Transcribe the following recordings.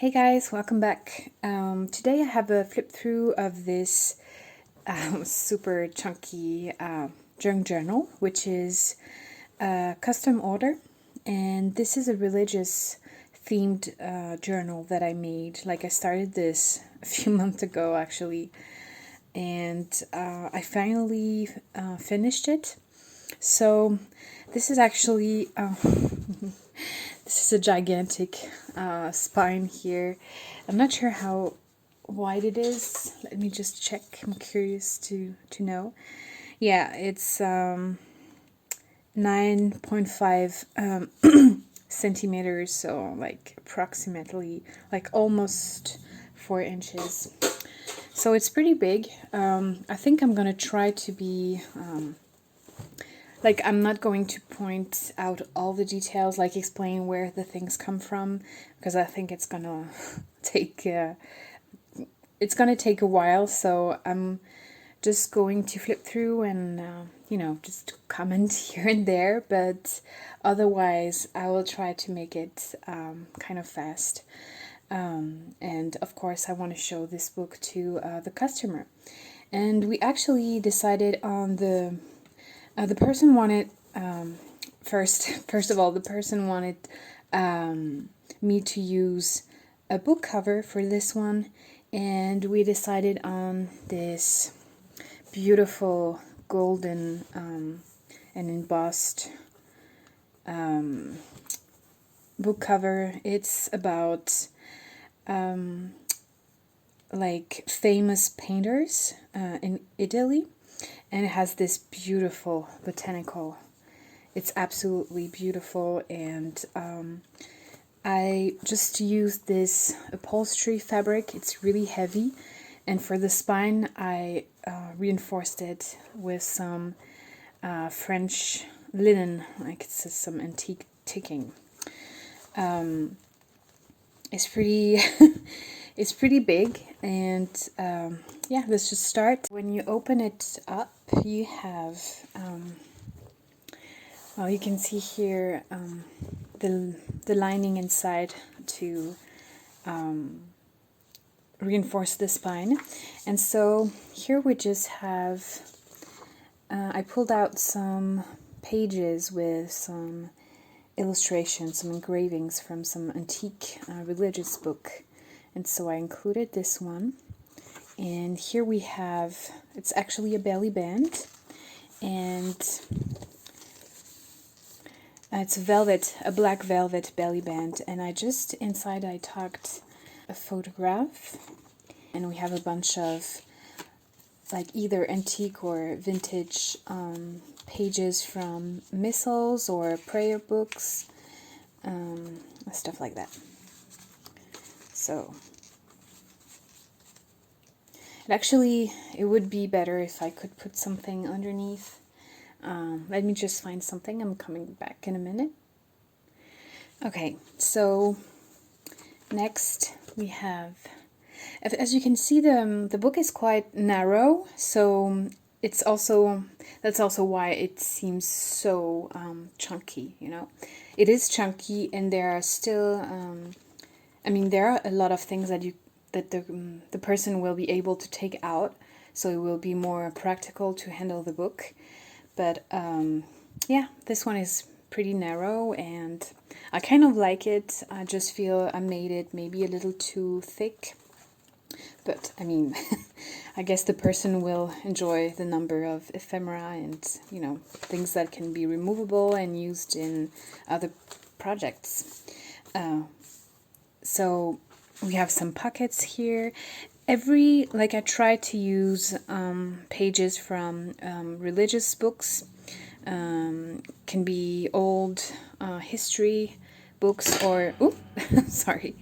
Hey guys, welcome back. Today I have a flip through of this super chunky junk journal, which is a custom order. And this is a religious themed journal that I made. Like I started this a few months ago actually. And I finally finished it. So this is actually this is a gigantic spine here. I'm not sure how wide it is. Let me just check. I'm curious to know. Yeah, it's 9.5 centimeters, so like approximately like almost 4 inches. So it's pretty big. I think I'm gonna try to be like, I'm not going to point out all the details, like explain where the things come from, because I think it's gonna take a while. So I'm just going to flip through and just comment here and there. But otherwise, I will try to make it kind of fast. And of course, I want to show this book to the customer. And we actually decided on the person wanted first of all, the person wanted me to use a book cover for this one, and we decided on this beautiful golden and embossed book cover. It's about like famous painters in Italy, and it has this beautiful botanical. It's absolutely beautiful, and I just used this upholstery fabric. It's really heavy, and for the spine I reinforced it with some French linen, like it's some antique ticking. It's pretty it's pretty big, and yeah, let's just start. When you open it up, you have well, you can see here the lining inside to reinforce the spine. And so here we just have I pulled out some pages with some illustrations, some engravings from some antique religious book, and so I included this one. And here we have, it's actually a belly band, and it's a black velvet belly band, and I just inside I tucked a photograph, and we have a bunch of like either antique or vintage pages from missals or prayer books, stuff like that. So it would be better if I could put something underneath. Let me just find something. I'm coming back in a minute. Okay, so next we have, as you can see, the book is quite narrow, so that's also why it seems so chunky. It is chunky, and there are still there are a lot of things that the person will be able to take out, so it will be more practical to handle the book. But yeah, this one is pretty narrow, and I kind of like it. I just feel I made it maybe a little too thick. But I guess the person will enjoy the number of ephemera and things that can be removable and used in other projects. So we have some pockets here. I try to use pages from religious books. Can be old history books, or sorry,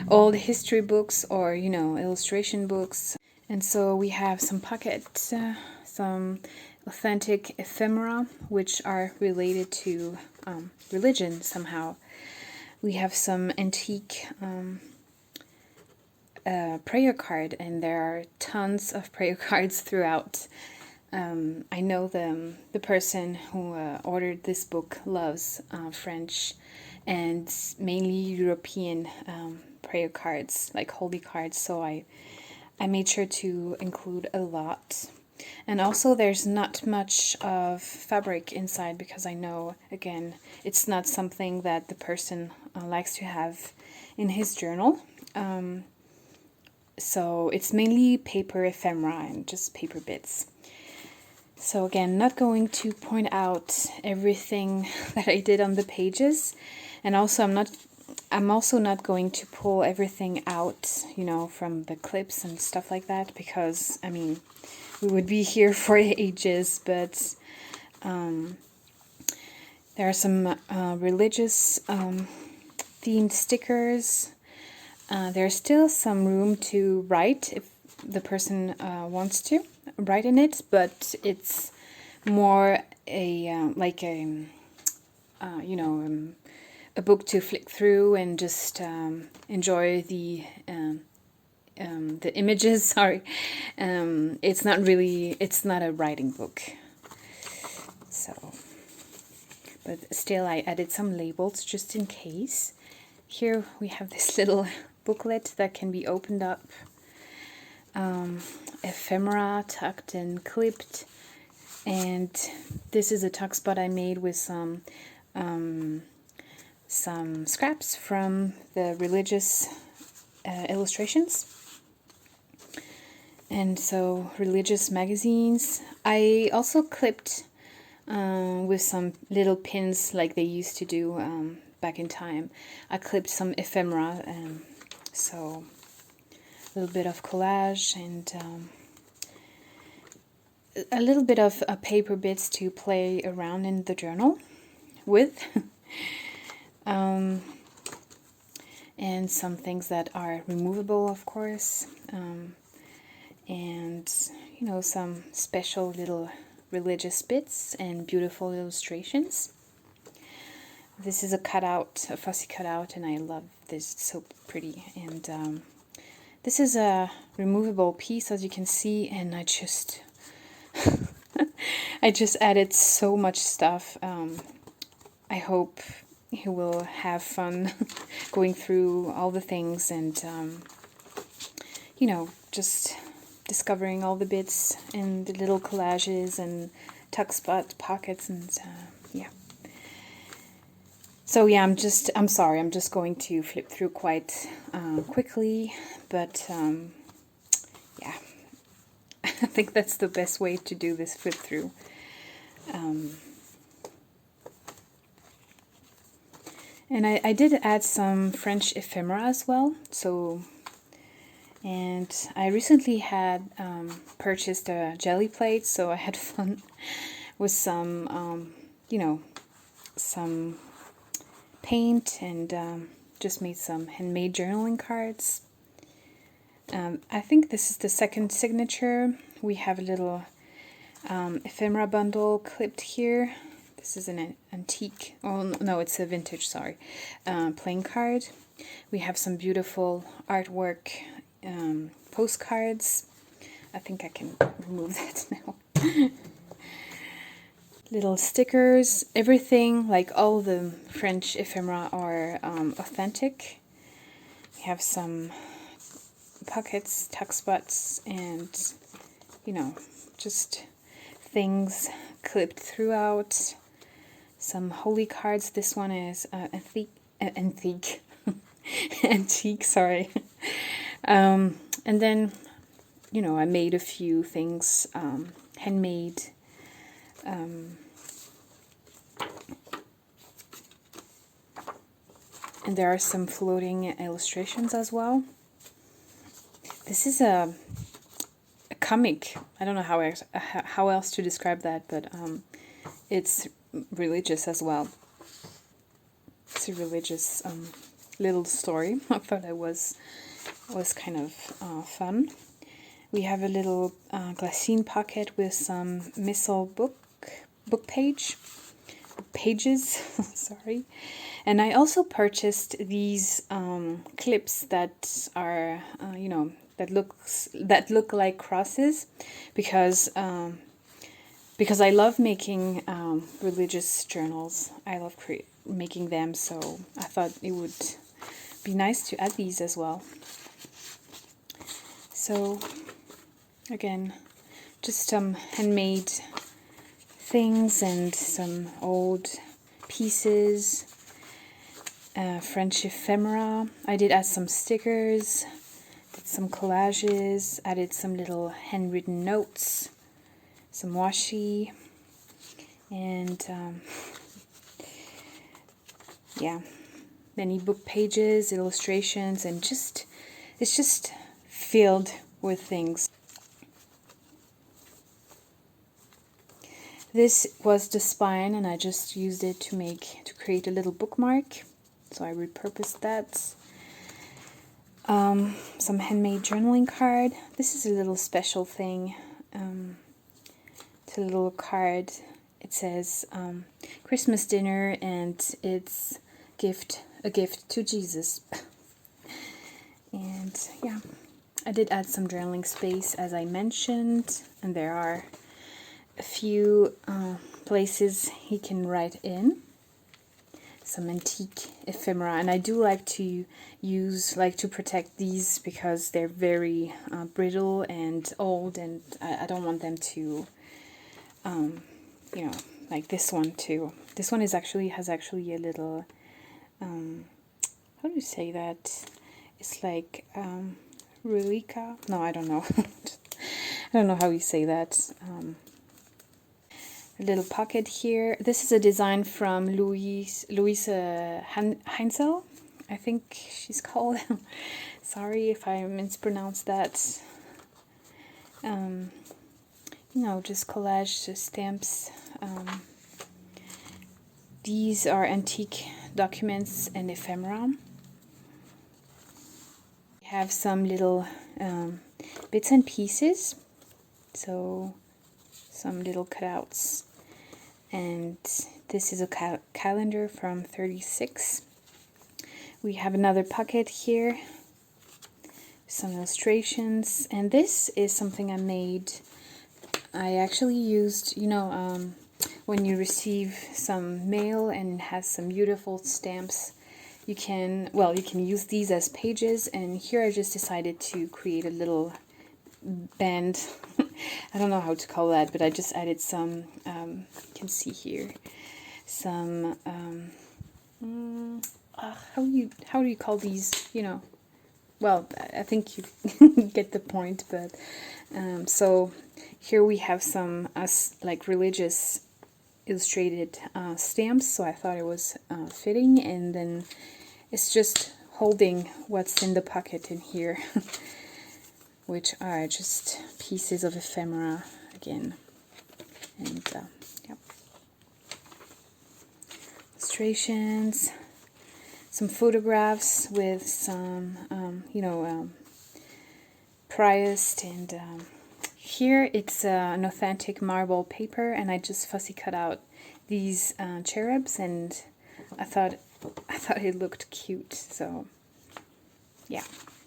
old history books, or illustration books. And so we have some pockets, some authentic ephemera which are related to religion somehow. We have some antique prayer card, and there are tons of prayer cards throughout. I know the person who ordered this book loves French and mainly European prayer cards, like holy cards. So I made sure to include a lot. And also there's not much of fabric inside, because I know, again, it's not something that the person likes to have in his journal. So it's mainly paper ephemera and just paper bits. So again, not going to point out everything that I did on the pages, and also I'm also not going to pull everything out, you know, from the clips and stuff like that, because I mean, we would be here for ages. But there are some religious themed stickers. There's still some room to write if the person wants to write in it, but it's more a like a you know, a book to flick through and just enjoy the images. Sorry, it's not a writing book. So, but still, I added some labels just in case. Here we have this little booklet that can be opened up. Ephemera tucked and clipped, and this is a tuck spot I made with some scraps from the religious illustrations. And so religious magazines. I also clipped with some little pins like they used to do back in time. I clipped some ephemera, so a little bit of collage and a little bit of paper bits to play around in the journal with. And some things that are removable, of course, and you know, some special little religious bits and beautiful illustrations. This is a cutout, a fussy cutout, and I love this. It's so pretty. And this is a removable piece, as you can see, and I just I just added so much stuff. I hope you will have fun going through all the things and you know, just discovering all the bits and the little collages and tuck spot pockets and yeah. So yeah, I'm sorry, I'm just going to flip through quite quickly, but yeah, I think that's the best way to do this flip through. And I did add some French ephemera as well. So, and I recently had purchased a jelly plate, so I had fun with some, you know, some paint and just made some handmade journaling cards. I think this is the second signature. We have a little ephemera bundle clipped here. This is an antique, oh no, it's a vintage, sorry, playing card. We have some beautiful artwork postcards. I think I can remove that now. Little stickers, everything, like all the French ephemera are authentic. We have some pockets, tuck spots, and, you know, just things clipped throughout. Some holy cards. This one is antique, sorry. And then, you know, I made a few things handmade. And there are some floating illustrations as well. This is a comic. I don't know how else to describe that, but it's religious as well. It's a religious little story. I thought it was kind of fun. We have a little glassine pocket with some missal book pages. Sorry. And I also purchased these clips that are you know, that look like crosses, because I love making religious journals. I love making them, so I thought it would be nice to add these as well. So again, just some handmade things and some old pieces, French ephemera. I did add some stickers, did some collages, added some little handwritten notes, some washi, and yeah, many book pages, illustrations, and it's just filled with things. This was the spine, and I just used it to create a little bookmark. So I repurposed that. Some handmade journaling card. This is a little special thing. It's a little card. It says Christmas dinner, and it's a gift to Jesus. And yeah, I did add some journaling space as I mentioned, and there are a few places he can write in. Some antique ephemera, and I do like to protect these because they're very brittle and old, and I don't want them to, like this one too. This one has actually a little, how do you say that? It's like relica. No, I don't know. I don't know how you say that. A little pocket here. This is a design from Louise Heinzel, I think she's called. Sorry if I mispronounced that. Just collage stamps. These are antique documents and ephemera. We have some little bits and pieces. So some little cutouts, and this is a calendar from 36. We have another pocket here, some illustrations, and this is something I made. I actually used, when you receive some mail and it has some beautiful stamps, you can use these as pages, and here I just decided to create a little band. I don't know how to call that, but I just added some, you can see here, some, how do you call these, well, I think you get the point, but, so here we have some, like religious illustrated stamps, so I thought it was fitting, and then it's just holding what's in the pocket in here. Which are just pieces of ephemera again, and yep. Illustrations, some photographs with some, Priest, and here it's an authentic marble paper, and I just fussy cut out these cherubs, and I thought it looked cute, so yeah.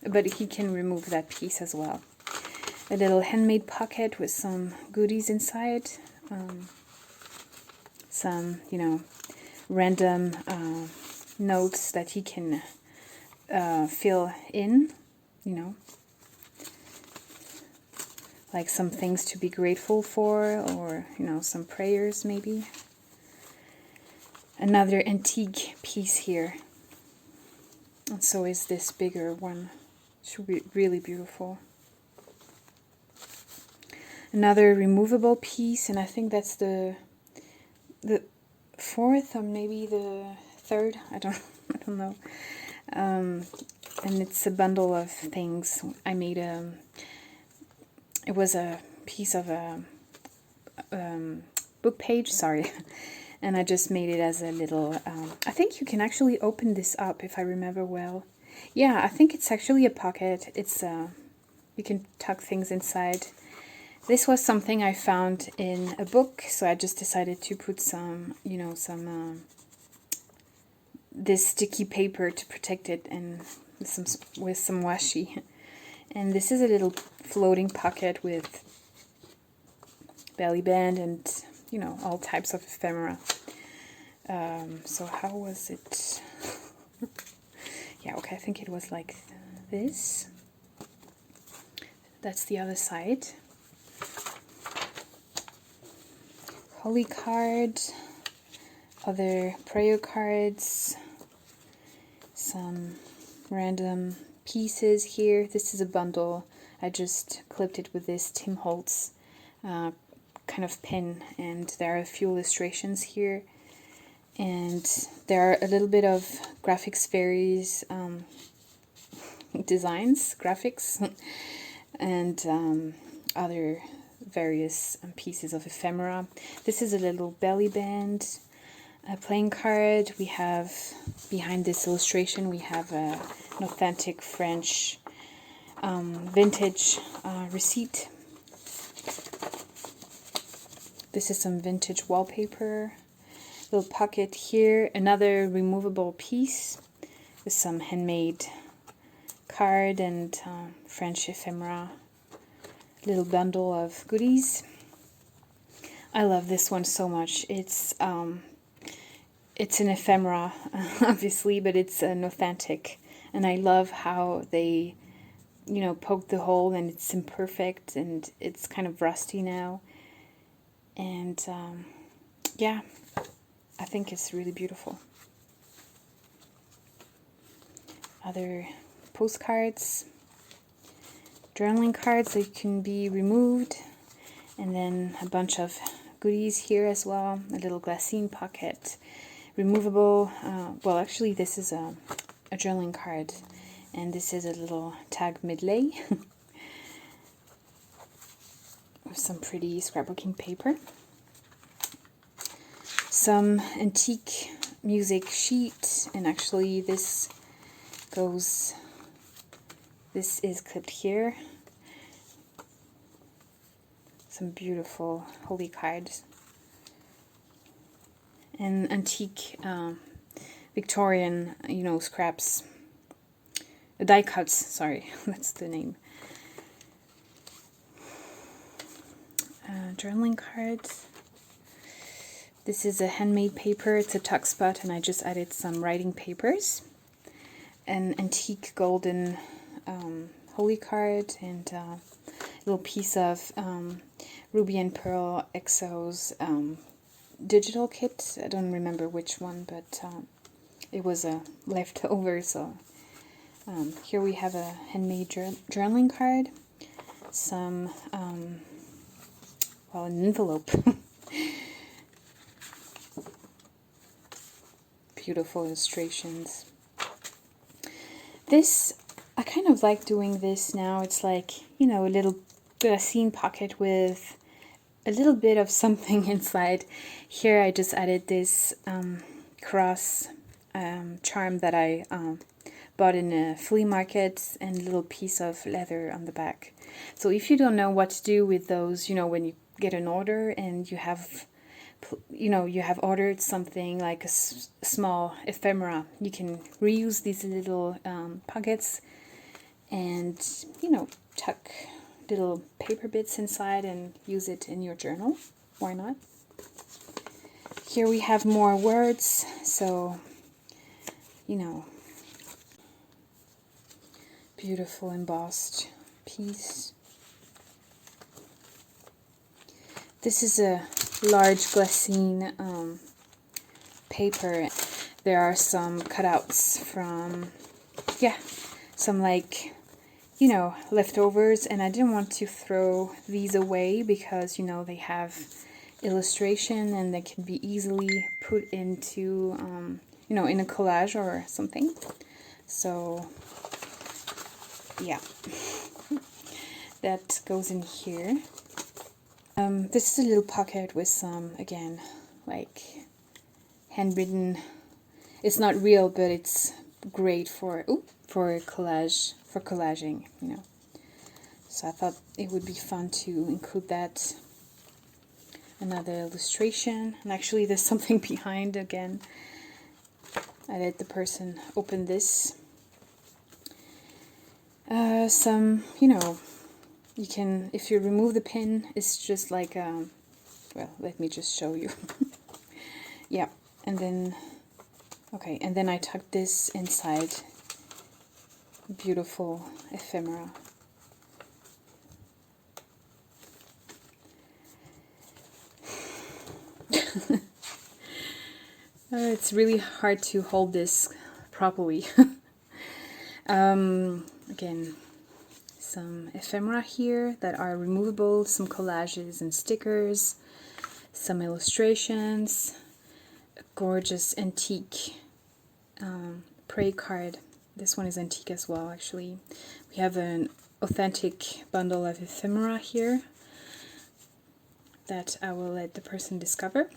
But he can remove that piece as well. A little handmade pocket with some goodies inside. Some, random notes that he can fill in, like some things to be grateful for, or, some prayers maybe. Another antique piece here. And so is this bigger one. It's really beautiful. Another removable piece, and I think that's the fourth or maybe the third. I don't know. And it's a bundle of things. I made it was a piece of a book page. Sorry. And I just made it as a little. I think you can actually open this up if I remember well. Yeah, I think it's actually a pocket. It's you can tuck things inside. This was something I found in a book, so I just decided to put some, this sticky paper to protect it, and with some washi. And this is a little floating pocket with belly band and all types of ephemera. So how was it? yeah, okay, I think it was like this. That's the other side. Holy card, other prayer cards, some random pieces here. This is a bundle. I just clipped it with this Tim Holtz kind of pin, and there are a few illustrations here, and there are a little bit of graphics fairies designs, graphics, and other various pieces of ephemera. This is a little belly band playing card. We have, behind this illustration, we have an authentic French vintage receipt. This is some vintage wallpaper. Little pocket here, another removable piece with some handmade card and French ephemera. Little bundle of goodies. I love this one so much. It's an ephemera, obviously, but it's an authentic, and I love how they, you know, poke the hole and it's imperfect and it's kind of rusty now. And yeah, I think it's really beautiful. Other postcards, journaling cards that can be removed, and then a bunch of goodies here as well. A little glassine pocket, removable. Well, actually, this is a journaling card, and this is a little tag medley with some pretty scrapbooking paper. Some antique music sheet, and actually this is clipped here. Some beautiful holy cards. And antique Victorian, you know, scraps. Die cuts, sorry, that's the name. Journaling cards. This is a handmade paper. It's a tuck spot, and I just added some writing papers. An antique golden holy card, and a little piece of Ruby and Pearl Exo's digital kit. I don't remember which one, but it was a leftover. So here we have a handmade journaling card. Some, well, an envelope. Beautiful illustrations. This, I kind of like doing this now. It's like, you know, a little glassine pocket with a little bit of something inside. Here I just added this cross charm that I bought in a flea market, and a little piece of leather on the back. So if you don't know what to do with those, you know, when you get an order and you have, you know, you have ordered something like a small ephemera, you can reuse these little pockets and, you know, tuck little paper bits inside and use it in your journal. Why not? Here we have more words, so, you know, beautiful embossed piece. This is a large glassine paper. There are some cutouts from, yeah, some like, you know, leftovers, and I didn't want to throw these away because, you know, they have illustration and they can be easily put into, you know, in a collage or something. So, yeah, that goes in here. This is a little pocket with some, again, like handwritten. It's not real, but it's great for collage, for collaging, you know. So I thought it would be fun to include that. Another illustration, and actually there's something behind again. I let the person open this. Some, you know, you can, if you remove the pin, it's just like, well, let me just show you. Yeah, and then, okay, and then I tucked this inside beautiful ephemera. It's really hard to hold this properly. Again, some ephemera here that are removable, some collages and stickers, some illustrations, a gorgeous antique prey card. This one is antique as well, actually. We have an authentic bundle of ephemera here that I will let the person discover.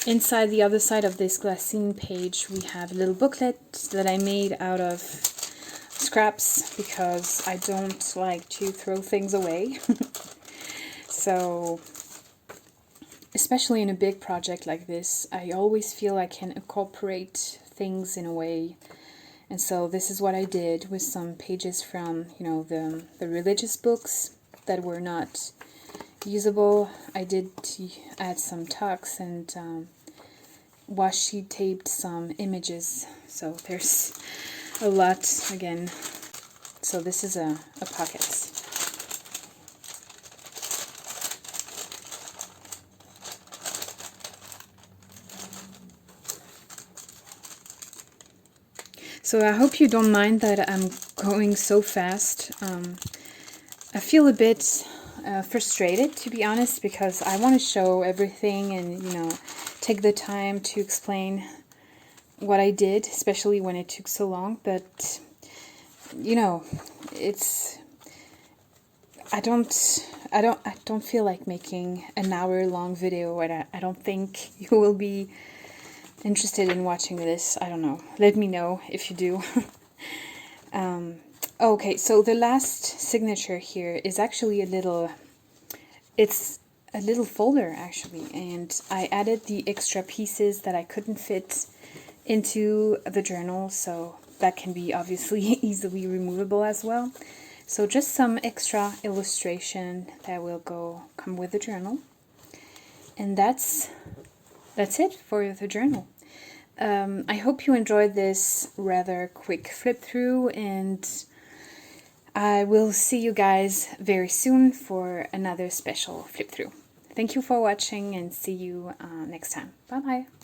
Inside the other side of this glassine page, we have a little booklet that I made out of scraps because I don't like to throw things away. So, especially in a big project like this, I always feel I can incorporate things in a way. And so this is what I did with some pages from, you know, the religious books that were not usable. I did add some tucks and washi taped some images. So there's a lot again. So this is a pocket. So I hope you don't mind that I'm going so fast. I feel a bit frustrated, to be honest, because I want to show everything and, you know, take the time to explain what I did, especially when it took so long. But, you know, it's... I don't feel like making an hour-long video, and I don't think you will be interested in watching this. I don't know. Let me know if you do. Okay, so the last signature here is actually it's a little folder actually, and I added the extra pieces that I couldn't fit into the journal, so that can be obviously easily removable as well. So just some extra illustration that will come with the journal. And that's it for the journal. I hope you enjoyed this rather quick flip through, and I will see you guys very soon for another special flip through. Thank you for watching, and see you next time. Bye bye.